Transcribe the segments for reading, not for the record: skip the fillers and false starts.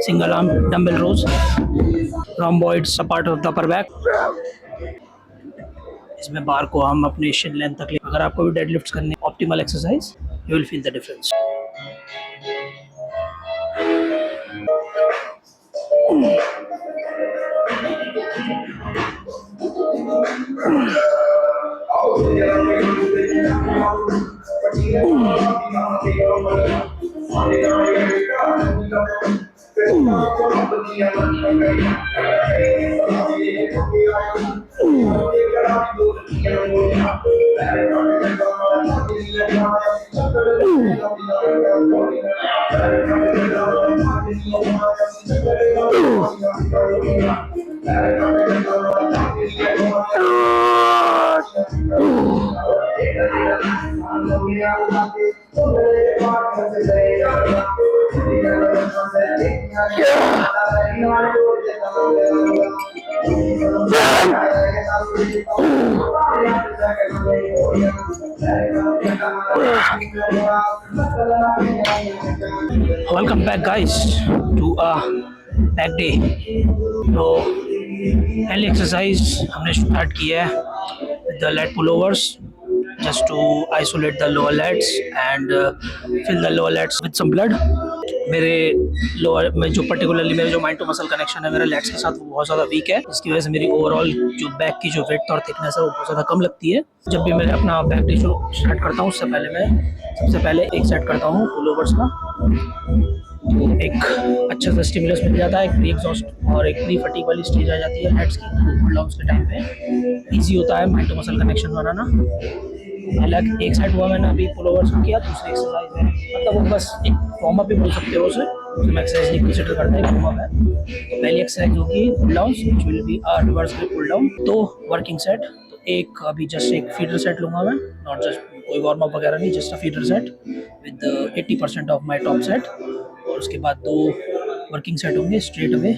Single arm dumbbell rows, rhomboids a part of the upper back. इसमें बार को हम अपने शिन लेंथ तक ले, अगर आपको भी डेडलिफ्ट्स करने optimal exercise, you will feel the difference. Welcome back guys to a back day. तो पहली एक्सरसाइज हमने स्टार्ट किया है with the lat pullovers just to isolate the lower lats and fill the lower lats with some blood. मेरे lower में जो particularly मेरे जो माइंड टू मसल कनेक्शन है मेरे लेट्स के साथ वो बहुत ज़्यादा वीक है, इसकी वजह से मेरी ओवरऑल जो बैक की जो वेट और थिकनेस है वो बहुत ज़्यादा कम लगती है. जब भी मैं अपना बैक डे जो स्टार्ट करता हूँ उससे पहले मैं सबसे पहले एक सेट करता हूँ पुलोवर्स का, तो एक अच्छा सा स्टिमुलस मिल जाता है, एक प्री एग्जॉस्ट और एक प्री फटीग वाली स्टेज आ जाती है लेट्स की. पुल डाउन्स के टाइम पे ईजी होता है माइंड टू मसल कनेक्शन बनाना. हालांकि एक सेट हुआ मैंने अभी पुलोवर्स को किया, दूसरी एक्सरसाइज है मतलब वो बस एक वार्म अप भी बोल सकते हो उसे, तो मैं एक्सरसाइज नहीं कंसिडर करता है वार्म अप है. तो पहली एक्सरसाइज होगी pull down which will be a reverse grip pull down. तो वर्किंग सेट, तो एक अभी जस्ट एक फीडर सेट लूंगा मैं, नॉट जस्ट कोई वार्म अप वगैरह नहीं, just a feeder set with 80% of my top set. और उसके बाद दो वर्किंग सेट होंगे straight away.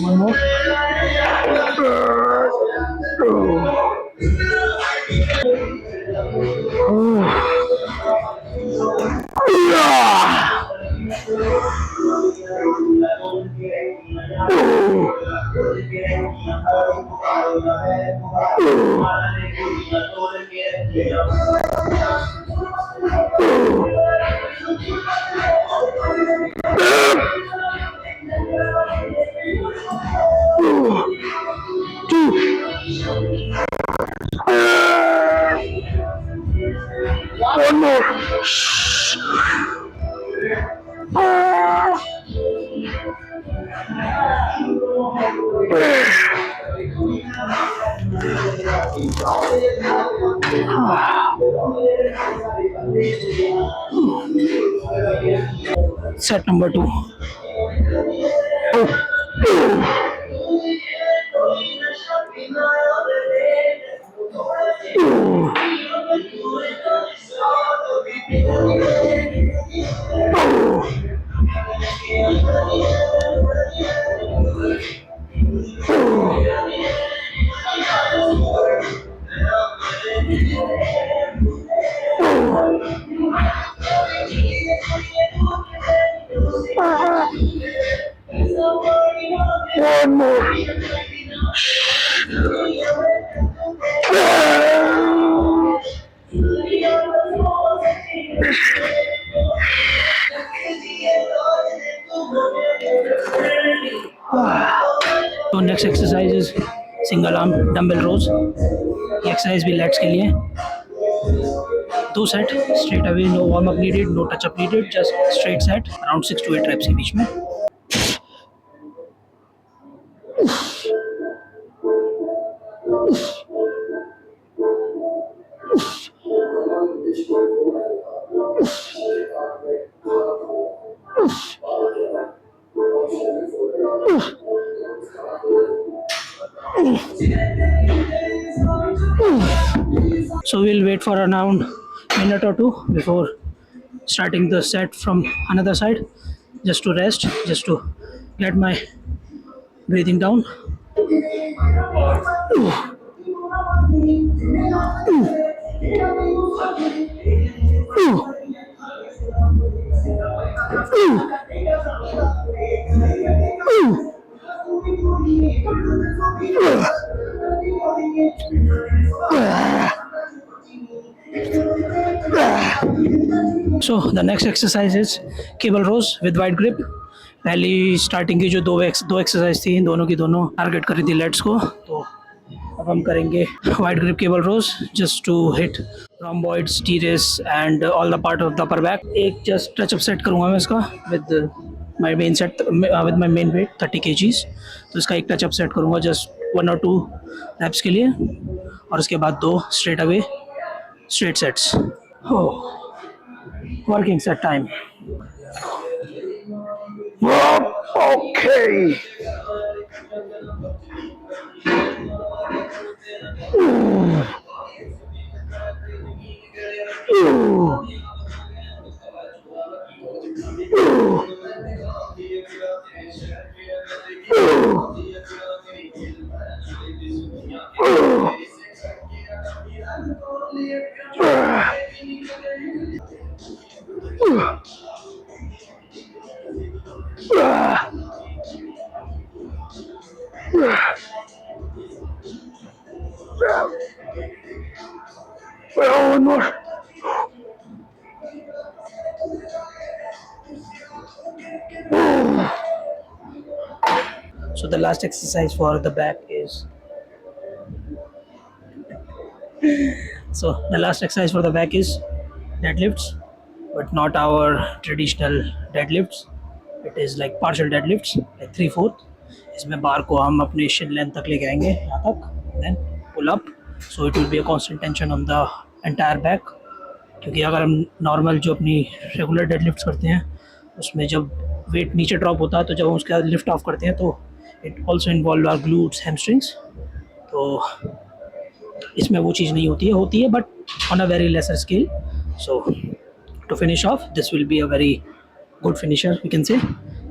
One more. One more. Set number 2. One more. तो next exercise is single arm dumbbell rows. ये एक्सरसाइज भी लेट्स के लिए. 2 set straight away, no warm up needed, no touch up needed, just straight set around 6 to 8 reps के बीच में. So we'll wait for around minute or two before starting the set from another side, just to rest, just to get my breathing down. So the next exercise is cable rows with wide grip. पहली starting की जो दो exercise थी, इन दोनों की दोनों target करी थी लेट्स को, तो अब हम करेंगे wide grip cable rows just to hit rhomboids, teres and all the part of the upper back. एक जस्ट टचअप सेट करूँगा मैं इसका with my main set with my main weight 30 kgs. तो इसका एक टचअप सेट करूँगा just 1 और 2 raps के लिए, और उसके बाद 2 straight away straight sets. Working set time. Okay. One more. So the last exercise for the back is deadlifts, but not our traditional deadlifts. It is like partial deadlifts, like 3/4. इसमें बार को हम अपने shin length तक लेके आएंगे, यहाँ तक, then pull up. So it will be a constant tension on the entire back. क्योंकि अगर हम नॉर्मल जो अपनी रेगुलर डेडलिफ्ट्स करते हैं उसमें जब वेट नीचे ड्रॉप होता है, तो जब हम उसके बाद लिफ्ट ऑफ करते हैं तो it also involve our glutes, hamstrings. तो इसमें वो चीज़ नहीं होती है but on a very lesser scale. So to finish off this will be a very good finisher we can say.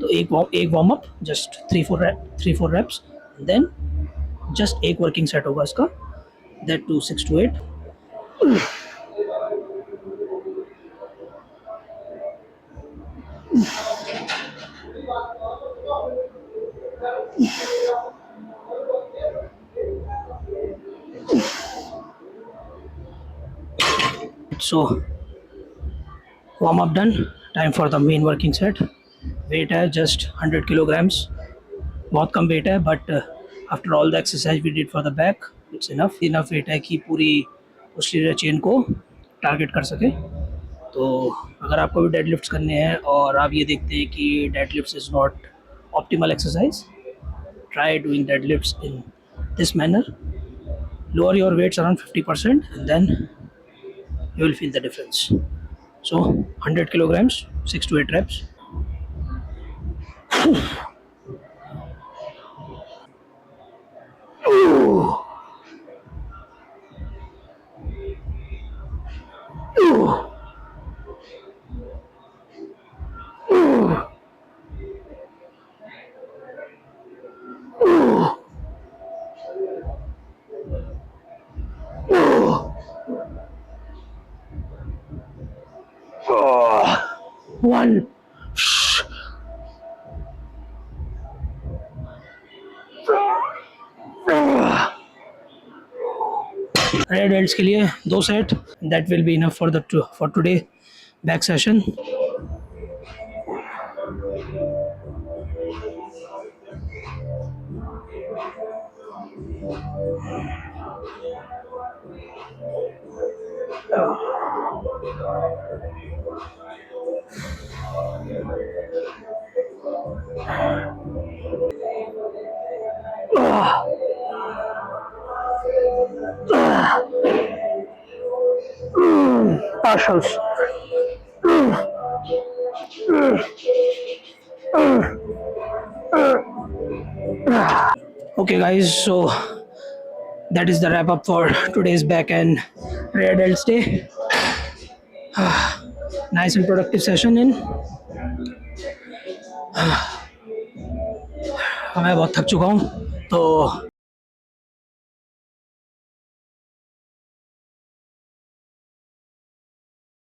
तो एक warm up just 3-4 reps, then just एक वर्किंग सेट होगा इसका, that to 6 to 8. So warm up done, time for the main working set. Weight है just 100 kilograms, बहुत कम weight है, but after all the exercise we did for the back it's enough weight है कि पूरी posterior chain को target कर सके. तो अगर आपको भी डेडलिफ्ट्स करने हैं और आप ये देखते हैं कि deadlifts is not optimal exercise, try doing deadlifts in this manner. Lower your weights around 50% and then you will feel the difference. So 100 kilograms, 6 to 8 reps. One. Red belts के लिए 2 set, that will be enough for today back session. Partials. Okay guys, so that is the wrap up for today's back and rear delts day. Nice and productive session in. मैं बहुत थक चुका हूँ, तो